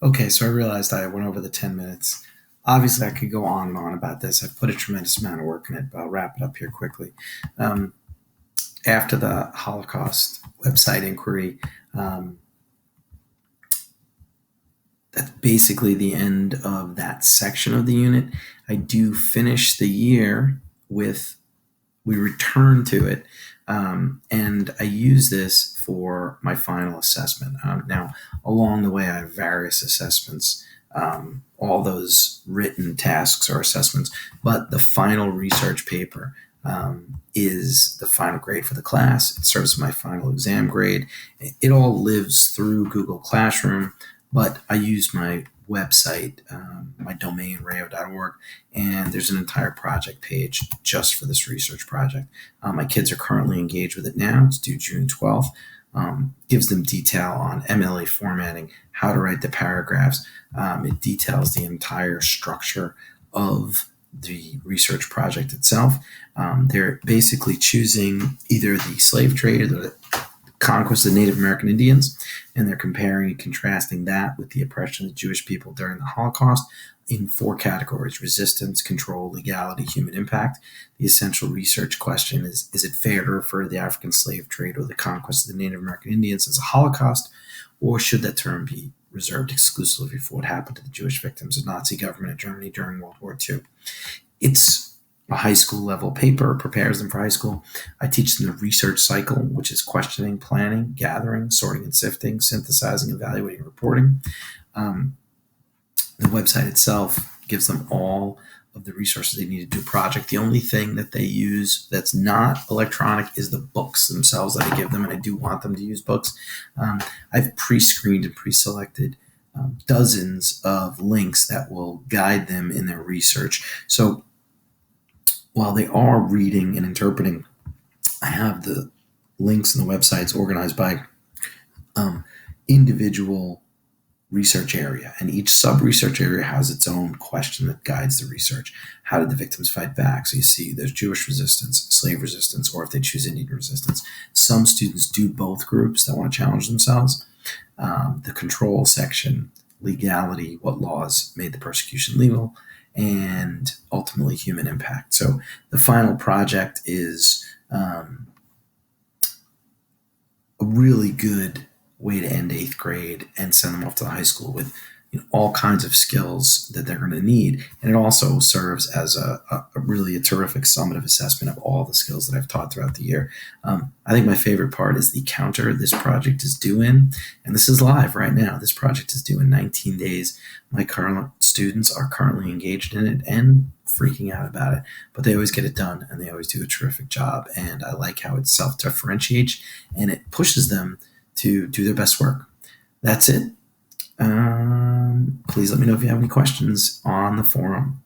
Okay, so I realized I went over the 10 minutes. Obviously, I could go on and on about this. I've put a tremendous amount of work in it, but I'll wrap it up here quickly. Um, After the Holocaust website inquiry, um, that's basically the end of that section of the unit. I do finish the year with, we return to it, and I use this for my final assessment. Now, along the way, I have various assessments. All those written tasks are assessments, but the final research paper is the final grade for the class. It serves as my final exam grade. It all lives through Google Classroom, but I use my website, my domain, rayo.org, and there's an entire project page just for this research project. My kids are currently engaged with it now. It's due June 12th. Gives them detail on MLA formatting, how to write the paragraphs. It details the entire structure of the research project itself. They're basically choosing either the slave trade or the conquest of Native American Indians, and they're comparing and contrasting that with the oppression of the Jewish people during the Holocaust in four categories: resistance, control, legality, human impact. The essential research question is it fair to refer to the African slave trade or the conquest of the Native American Indians as a Holocaust, or should that term be reserved exclusively for what happened to the Jewish victims of Nazi government in Germany during World War II? It's a high school level paper, prepares them for high school. I teach them the research cycle, which is questioning, planning, gathering, sorting and sifting, synthesizing, evaluating, reporting. Um, the website itself gives them all of the resources they need to do a project. The only thing that they use that's not electronic is the books themselves that I give them, and I do want them to use books. I've pre-screened and pre-selected dozens of links that will guide them in their research. So while they are reading and interpreting, I have the links and the websites organized by individual research area, and each sub research area has its own question that guides the research. How did the victims fight back? So you see there's Jewish resistance, slave resistance, or if they choose Indian resistance. Some students do both groups that want to challenge themselves. The control section, legality, what laws made the persecution legal, and ultimately human impact. So the final project is a really good way to end eighth grade and send them off to the high school with all kinds of skills that they're going to need. And it also serves as a really a terrific summative assessment of all the skills that I've taught throughout the year. I think my favorite part is the counter this project is due in, and this is live right now. This project is due in 19 days. My current students are currently engaged in it and freaking out about it, but they always get it done and they always do a terrific job. And I like how it self-differentiates and it pushes them to do their best work. That's it. Please let me know if you have any questions on the forum.